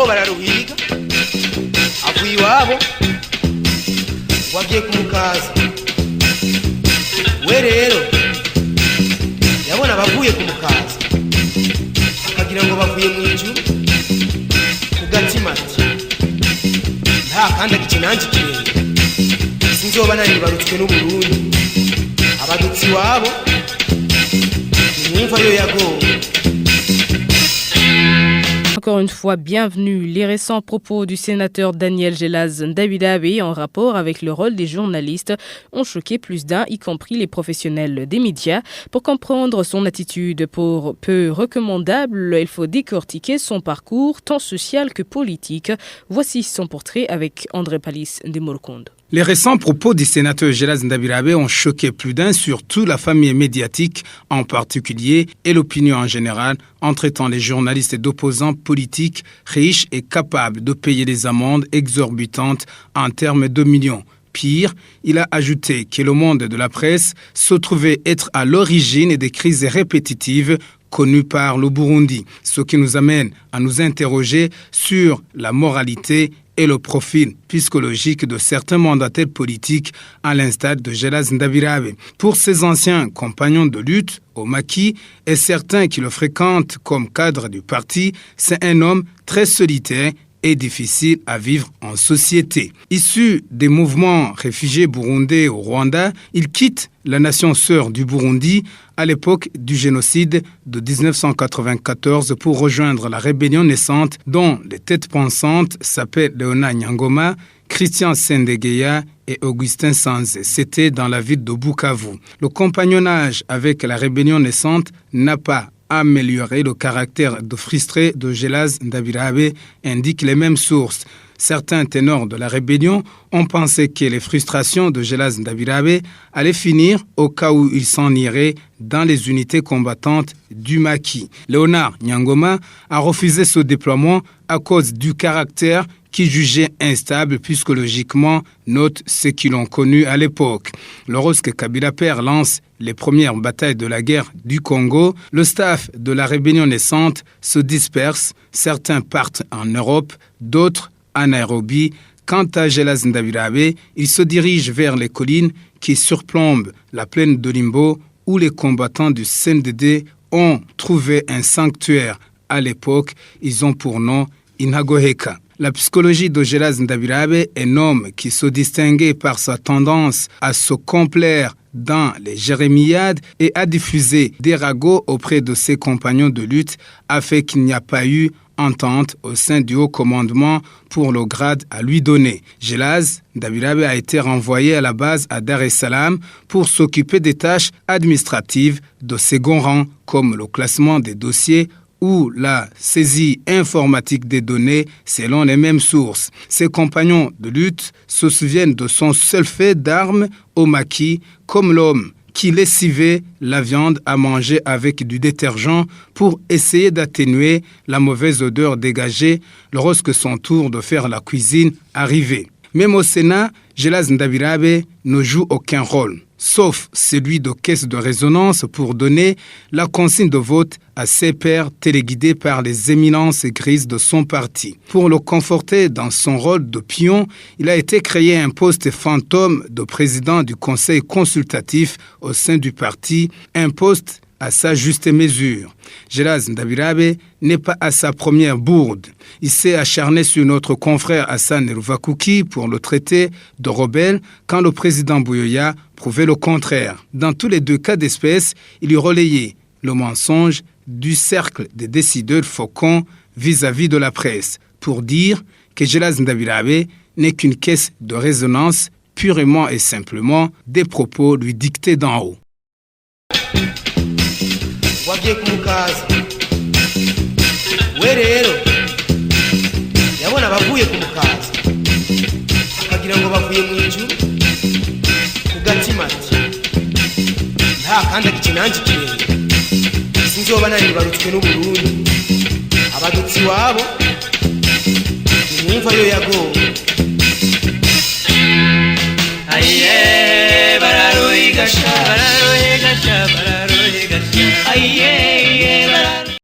barimo bararuhiga avuye iwabo wagiye kumukaza we rero yabona bavuye kumukaza akagira ngo bavuye mu ijuru ku gatima ati nta kandi agikinanji kirenge sinzoba naribarutswe n'Uburundi abadutsi wabo nimva yo yagowe. Encore une fois, bienvenue. Les récents propos du sénateur Daniel Gelaz Ndabidabe en rapport avec le rôle des journalistes ont choqué plus d'un, y compris les professionnels des médias. Pour comprendre son attitude peu recommandable, il faut décortiquer son parcours, tant social que politique. Voici son portrait avec André Palis de Morkondo. Les récents propos du sénateur Gelaz Ndabidabe ont choqué plus d'un, surtout la famille médiatique en particulier et l'opinion en général, en traitant les journalistes d'opposants politiques riches et capables de payer des amendes exorbitantes en termes de millions. Pire, il a ajouté que le monde de la presse se trouvait être à l'origine des crises répétitives connues par le Burundi, ce qui nous amène à nous interroger sur la moralité et le profil psychologique de certains mandataires politiques à l'instar de Gelaz Ndabidabe. Pour ses anciens compagnons de lutte au maquis et certains qui le fréquentent comme cadre du parti, c'est un homme très solitaire et difficile à vivre en société. Issu des mouvements réfugiés burundais au Rwanda, il quitte la nation sœur du Burundi à l'époque du génocide de 1994 pour rejoindre la rébellion naissante dont les têtes pensantes s'appellent Léonard Nyangoma, Christian Sendegeya et Augustin Sanze. C'était dans la ville de Bukavu. Le compagnonnage avec la rébellion naissante n'a pas amélioré le caractère de frustré de Gelaz Ndabidabe, indiquent les mêmes sources. Certains ténors de la rébellion ont pensé que les frustrations de Gelaz Ndabidabe allaient finir au cas où il s'en irait dans les unités combattantes du maquis. Léonard Nyangoma a refusé ce déploiement à cause du caractère qui jugeait instable psychologiquement, note ceux qui l'ont connu à l'époque. Lorsque Kabila père lance les premières batailles de la guerre du Congo, le staff de la rébellion naissante se disperse. Certains partent en Europe, d'autres à Nairobi. Quant à Gelaz Ndabidabe, il se dirige vers les collines qui surplombent la plaine de Limbo, où les combattants du CNDD ont trouvé un sanctuaire. À l'époque, ils ont pour nom Inagoheka. La psychologie de Gelaz Ndabidabe, un homme qui se distinguait par sa tendance à se complaire dans les jérémiades et à diffuser des ragots auprès de ses compagnons de lutte, a fait qu'il n'y a pas eu entente au sein du haut commandement pour le grade à lui donner. Gelaz Ndabidabe a été renvoyé à la base à Dar es Salaam pour s'occuper des tâches administratives de second rang, comme le classement des dossiers ou la saisie informatique des données selon les mêmes sources. Ses compagnons de lutte se souviennent de son seul fait d'armes au maquis comme l'homme qui lessivait la viande à manger avec du détergent pour essayer d'atténuer la mauvaise odeur dégagée lorsque son tour de faire la cuisine arrivait. Même au Sénat, Gelaz Ndabidabe ne joue aucun rôle, sauf celui de caisse de résonance pour donner la consigne de vote à ses pairs téléguidés par les éminences grises de son parti. Pour le conforter dans son rôle de pion, il a été créé un poste fantôme de président du conseil consultatif au sein du parti, un poste à sa juste mesure. Gelaz Ndabidabe n'est pas à sa première bourde. Il s'est acharné sur notre confrère Hassan Ruvakuki pour le traiter de rebelle quand le président Buyoya prouvait le contraire. Dans tous les deux cas d'espèce, il y relayait le mensonge du cercle des décideurs faucons vis-à-vis de la presse pour dire que Gelaz Ndabidabe n'est qu'une caisse de résonance purement et simplement des propos lui dictés d'en haut. Wagiye kumukaza we rero yabona bavuye kumukaza akagira ngo bavuye mu ijuru ku gatima ati nta kandi agikinanji kirenge sinzoba naribarutswe n'Uburundi abadutsi wabo nimva yo yagowe. Aye bararuhigasha